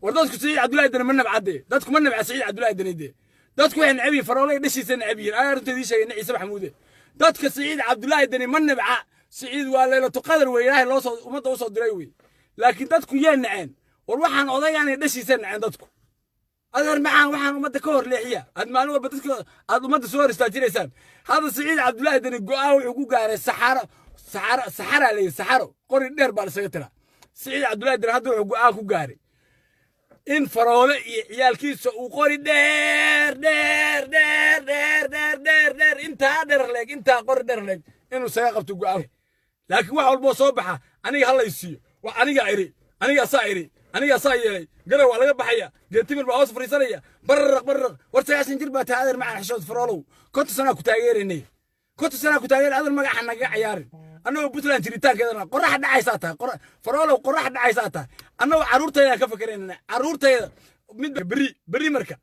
وردادكو سعيد عبد الله دني من نبعده دادكو من نبع سعيد عبد الله دني دي دادكو وحن عبي فرولي دشيسا نعبيين انا رنتي دي شيء عيسى محمود دادكو سعيد عبد الله دني من نبع سعيد waa leelo qadar way ilaahay loo soo umada u soo diray way laakiin dadku yeen naceen war waxaan odayaan dhashiisa naceen dadku adeer macaan waxaan umada ka hor leexiya ad maalin walba dadku aad umada soo ristaajinaysaan hada Saciid Cabdullaahi Dani go'aan wuxuu ku gaaray saxara leey saxaro qori dheer baa la saga tira Saciid Cabdullaahi Dani hada wuxuu go'aan ku gaaray in faroole iyo ciyaalkiisa uu qori dheer inta qori dheer leeg inuu saga qabto go'aan laakiin wax walba soo baxa aniga hal aysiyo wax aniga saa'iri aniga saayay garaw waa laga baxaya geetimir baa hoos fariisanaya barraq war 90 jir baa taageer macaan xishood faroolow konta sana ku taageerinay adan magaca naga ciyaarin anoo Puntland jiritaankeedana qorax dhacaysa taa faroolow qorax dhacaysa taa anoo caruurtayda ka fakareenana caruurtayda mid bari marka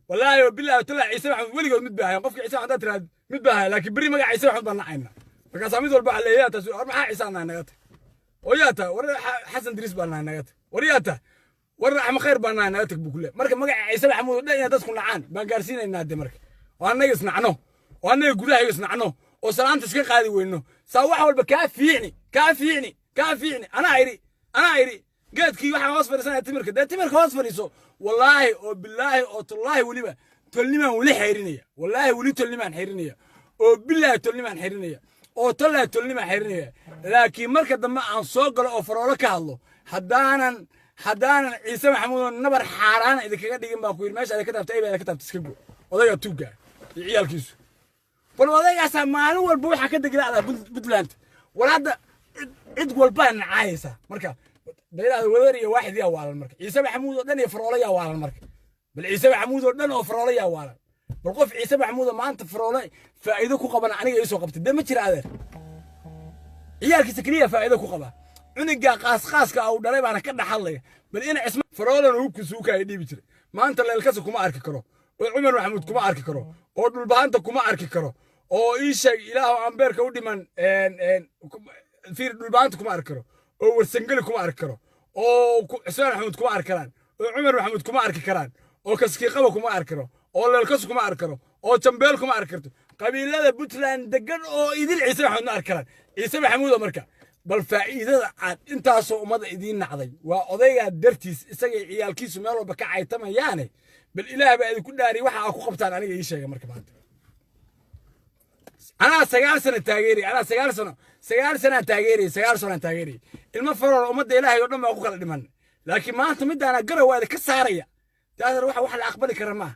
wallaahi billahi talaa Ciise Maxamed weligood mid baahay qofka Ciise Maxamed tiraad mid baahay laakiin bari magaca Ciise Maxamed baan nacayna marka saamid walba leeyahay taas maxaa Ciise naga tahay وياتا ورا حسن دريس بانا نغات ورياتا ورا احمد خير بانا نغات بكله marka magaca Ciise Maxamuud dhan dadku nacaan baan gaarsiinayna de marka waana isnacno waana gudaha isnacno oo salaanta iska qaadi weyno saa wax walba ka fiicni ana ayri geedkii waxa hoos fariisanay timirka hoos fariiso wallahi oo billahi oo tallahi waliba tolniman wali xeerinaya wallahi wali tolniman xeerinaya oo billahi tolniman xeerinaya oo tolniman xeerinaya laakiin marka dambe aan soo galo oo faroolo ka hadlo hadaanan Ciise Maxamuud nabar xaaraan idinkaga dhigin baa ku yiri meesha ay ka taabtay ay ka taabtay iska go odayga tuuga ciyaalkiisu bal odaygaas maalin walba waxa ka deglaada Puntland walaada cid walba nacaaysa marka dayraad wadar iyo waaxid yaa waalan marka Ciise Maxamuud oo dhan iyo faroolo yaa waalan marka bal Ciise Maxamuud oo dhan oo faroolo yaa waalan bal qof Ciise Maxamuud maanta faroolo faa'iido ku qaban aniga isoo qabtay dama jira adeer ciyaalkiisa kaliya faa'iido ku qaba cuniga qaasqaaska oo dhalay baana ka dhaxalay bal in isma faroolana uu ku suuka ay dhibi jiray maanta leelkaas kuma arki karo oo Umar Maxamuud kuma arki karo oo dhulbaanta kuma arki karo oo ii sheeg ilaahu ambeerka u dhiman fiir dhulbaanta kuma arki karo oo warsangali kuma arki karo oo Xuseen Maxamuud kuma arki karaan oo Umar Maxamuud kuma arki karaan oo kaskiiqaba kuma arki karo oo leelkaas kuma arki karo oo jambeel kuma arki karto qabiilada Puntland degan oo idil Ciise Maxamuud arki karaan Ciise Maxamuud marka bal faa'iidada aad intaasoo umada idiin nacday waa odayga dartiis isaga ciyaalkiisu meel walba ka caytamayaan bal ilaahay baa idinku dhaari waxa ku qabtaan aniga ii sheegay marka maanta ana 9 sano taageeri ana 9 sano taageeri ilma farool umada ilaahay oo dhan ma ku kala dhiman laakiin maanta midana garow waa ka saaraya taasar wax la aqbali kara ma